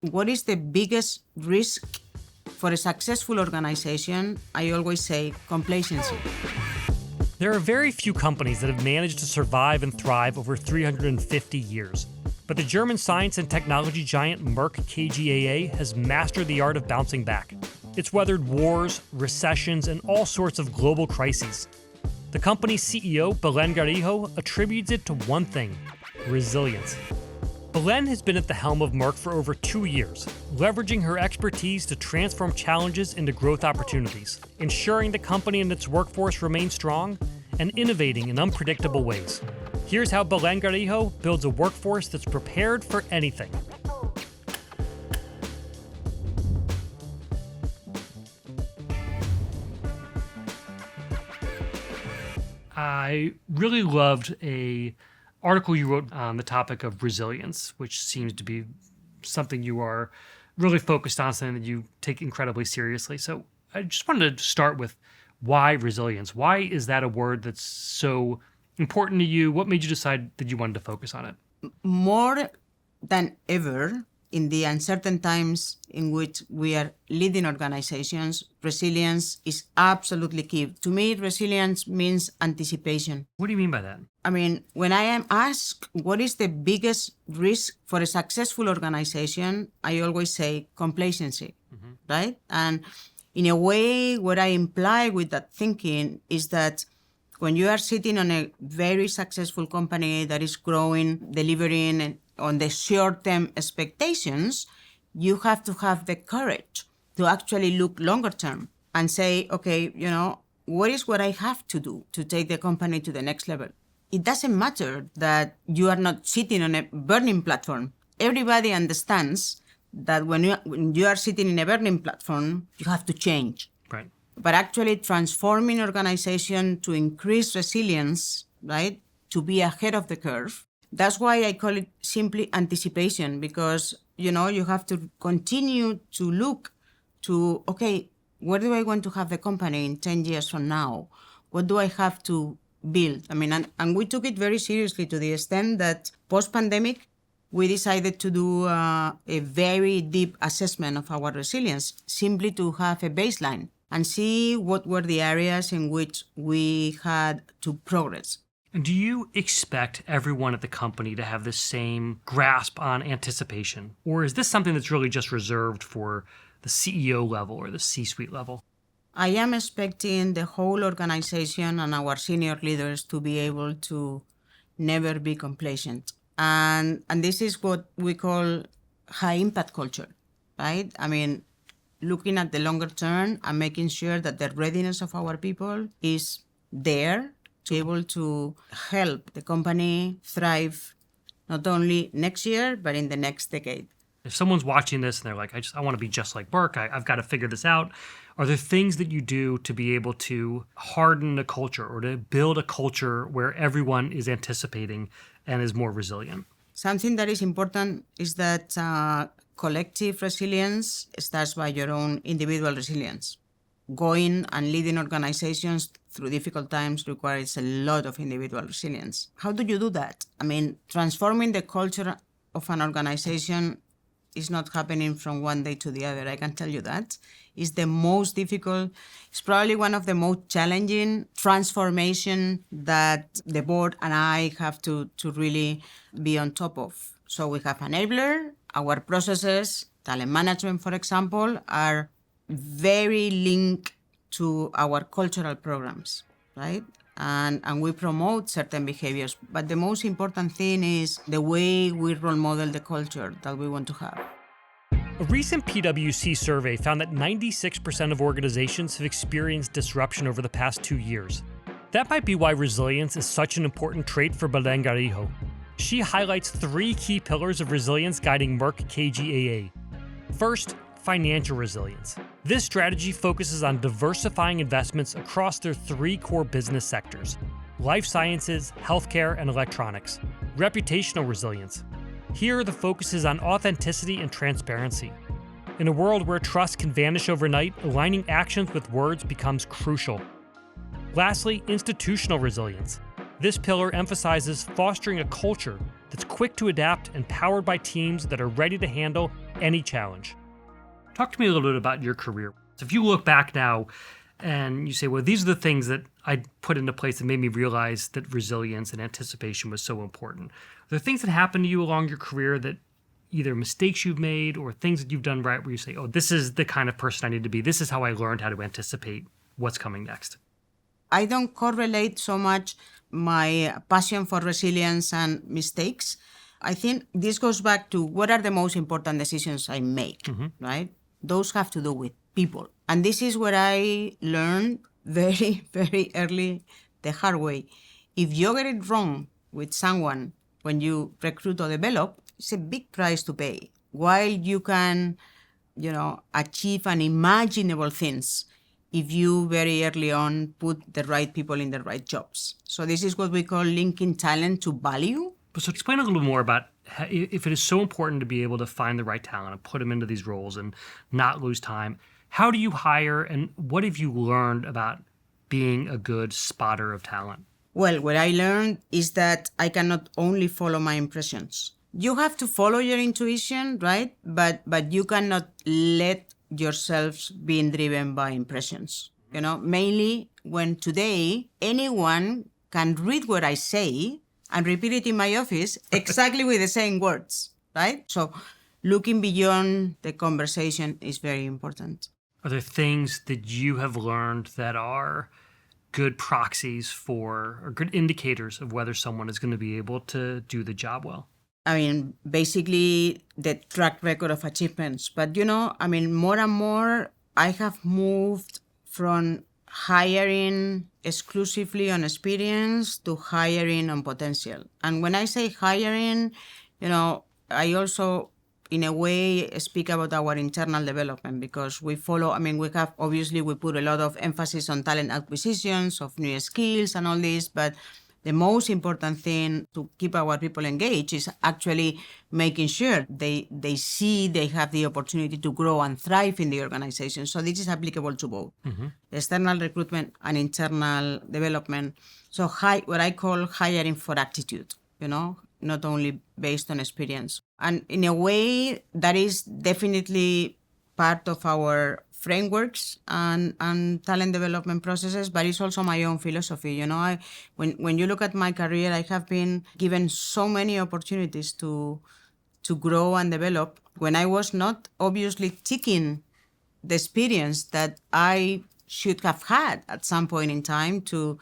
What is the biggest risk for a successful organization? I always say complacency. There are very few companies that have managed to survive and thrive over 350 years. But the German science and technology giant Merck KGaA has mastered the art of bouncing back. It's weathered wars, recessions, and all sorts of global crises. The company's CEO, Belén Garijo, attributes it to one thing: resilience. Belén has been at the helm of Merck for over 2 years, leveraging her expertise to transform challenges into growth opportunities, ensuring the company and its workforce remain strong, and innovating in unpredictable ways. Here's how Belén Garijo builds a workforce that's prepared for anything. I really loved an article you wrote on the topic of resilience, which seems to be something you are really focused on, something that you take incredibly seriously. So I just wanted to start with why resilience? Why is that a word that's so important to you? What made you decide that you wanted to focus on it? More than ever, in the uncertain times in which we are leading organizations, resilience is absolutely key. To me, resilience means anticipation. What do you mean by that? I mean, when I am asked what is the biggest risk for a successful organization, I always say complacency, right? And in a way, what I imply with that thinking is that when you are sitting on a very successful company that is growing, delivering, and on the short-term expectations, you have to have the courage to actually look longer term and say, okay, what is what I have to do to take the company to the next level? It doesn't matter that you are not sitting on a burning platform. Everybody understands that when you are sitting in a burning platform, you have to change. Right. But actually transforming organization to increase resilience, right, to be ahead of the curve. That's why I call it simply anticipation, because, you have to continue to look to, okay, where do I want to have the company in 10 years from now? What do I have to build? I mean, and we took it very seriously to the extent that post-pandemic, we decided to do a very deep assessment of our resilience, simply to have a baseline and see what were the areas in which we had to progress. And do you expect everyone at the company to have the same grasp on anticipation? Or is this something that's really just reserved for the CEO level or the C-suite level? I am expecting the whole organization and our senior leaders to be able to never be complacent. And this is what we call high impact culture, right? I mean, looking at the longer term and making sure that the readiness of our people is there to be able to help the company thrive not only next year, but in the next decade. If someone's watching this and they're like, I want to be just like Merck, I've got to figure this out, are there things that you do to be able to harden a culture or to build a culture where everyone is anticipating and is more resilient? Something that is important is that collective resilience starts by your own individual resilience. Going and leading organizations through difficult times requires a lot of individual resilience. How do you do that? I mean, transforming the culture of an organization is not happening from one day to the other. I can tell you that. It's the most difficult. It's probably one of the most challenging transformation that the board and I have to really be on top of. So we have enabler, our processes, talent management, for example, are very linked to our cultural programs, right? And we promote certain behaviors. But the most important thing is the way we role model the culture that we want to have. A recent PwC survey found that 96% of organizations have experienced disruption over the past 2 years. That might be why resilience is such an important trait for Belén Garijo. She highlights 3 key pillars of resilience guiding Merck KGaA. First, financial resilience. This strategy focuses on diversifying investments across their 3 core business sectors: life sciences, healthcare, and electronics. Reputational resilience. Here, the focus is on authenticity and transparency. In a world where trust can vanish overnight, aligning actions with words becomes crucial. Lastly, institutional resilience. This pillar emphasizes fostering a culture that's quick to adapt and powered by teams that are ready to handle any challenge. Talk to me a little bit about your career. So if you look back now and you say, well, these are the things that I put into place that made me realize that resilience and anticipation was so important. Are there things that happened to you along your career that either mistakes you've made or things that you've done right where you say, oh, this is the kind of person I need to be. This is how I learned how to anticipate what's coming next? I don't correlate so much my passion for resilience and mistakes. I think this goes back to what are the most important decisions I make, right? Those have to do with people. And this is where I learned very, very early the hard way. If you get it wrong with someone when you recruit or develop, it's a big price to pay. While you can, achieve unimaginable things if you very early on put the right people in the right jobs. So this is what we call linking talent to value. So explain a little more about if it is so important to be able to find the right talent and put them into these roles and not lose time. How do you hire and what have you learned about being a good spotter of talent? Well, what I learned is that I cannot only follow my impressions. You have to follow your intuition, right? But you cannot let yourselves being driven by impressions. Mainly when today anyone can read what I say and repeat it in my office exactly with the same words, right? So looking beyond the conversation is very important. Are there things that you have learned that are good proxies for or good indicators of whether someone is going to be able to do the job well? I mean, basically the track record of achievements. But, more and more I have moved from hiring exclusively on experience to hiring on potential. And when I say hiring, I also, in a way, speak about our internal development because we put a lot of emphasis on talent acquisitions, of new skills and all this, but the most important thing to keep our people engaged is actually making sure they see they have the opportunity to grow and thrive in the organization. So this is applicable to both external recruitment and internal development. So what I call hiring for attitude, not only based on experience. And in a way, that is definitely part of our frameworks and talent development processes, but it's also my own philosophy. When you look at my career, I have been given so many opportunities to grow and develop when I was not obviously ticking the experience that I should have had at some point in time to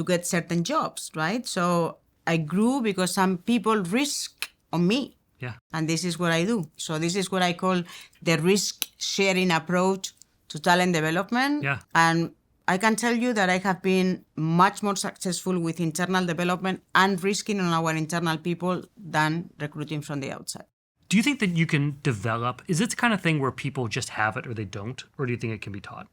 get certain jobs, right? So I grew because some people risk on me. Yeah. And this is what I do. So this is what I call the risk-sharing approach to talent development. Yeah. And I can tell you that I have been much more successful with internal development and risking on our internal people than recruiting from the outside. Do you think that you can develop? Is it the kind of thing where people just have it or they don't? Or do you think it can be taught?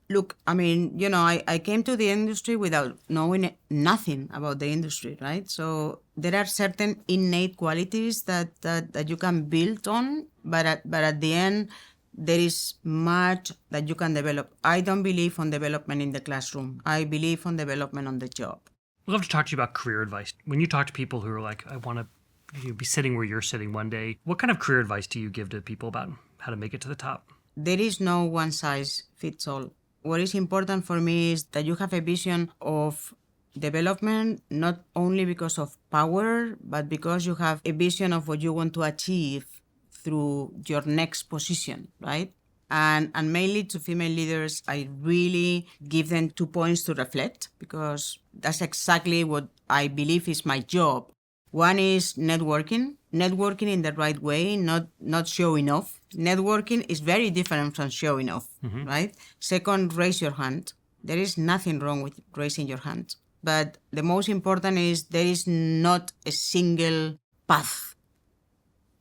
Look, I came to the industry without knowing nothing about the industry, right? So there are certain innate qualities that you can build on, but at the end, there is much that you can develop. I don't believe on development in the classroom. I believe on development on the job. I'd love to talk to you about career advice. When you talk to people who are like, I want to be sitting where you're sitting one day, what kind of career advice do you give to people about how to make it to the top? There is no one size fits all. What is important for me is that you have a vision of development, not only because of power, but because you have a vision of what you want to achieve through your next position, right? And mainly to female leaders, I really give them 2 points to reflect because that's exactly what I believe is my job. One is networking in the right way, not showing off. Networking is very different from showing off, right? Second, raise your hand. There is nothing wrong with raising your hand. But the most important is there is not a single path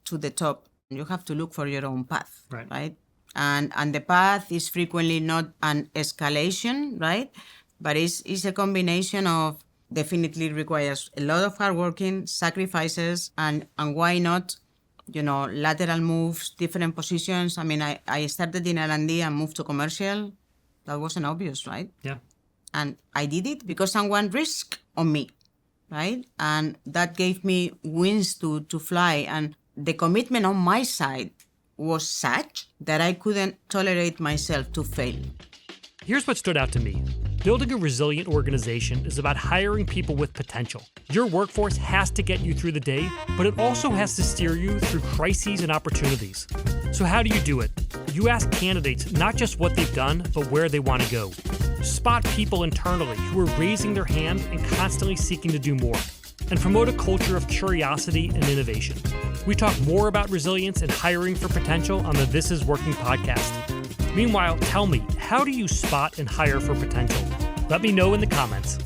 to the top. You have to look for your own path, right? And the path is frequently not an escalation, right? But it's a combination of definitely requires a lot of hard working, sacrifices, and why not, lateral moves, different positions. I mean, I started in L&D and moved to commercial. That wasn't obvious, right? Yeah. And I did it because someone risked on me, right? And that gave me wings to fly. And the commitment on my side was such that I couldn't tolerate myself to fail. Here's what stood out to me. Building a resilient organization is about hiring people with potential. Your workforce has to get you through the day, but it also has to steer you through crises and opportunities. So how do you do it? You ask candidates not just what they've done, but where they want to go. Spot people internally who are raising their hand and constantly seeking to do more. And promote a culture of curiosity and innovation. We talk more about resilience and hiring for potential on the This Is Working podcast. Meanwhile, tell me, how do you spot and hire for potential? Let me know in the comments.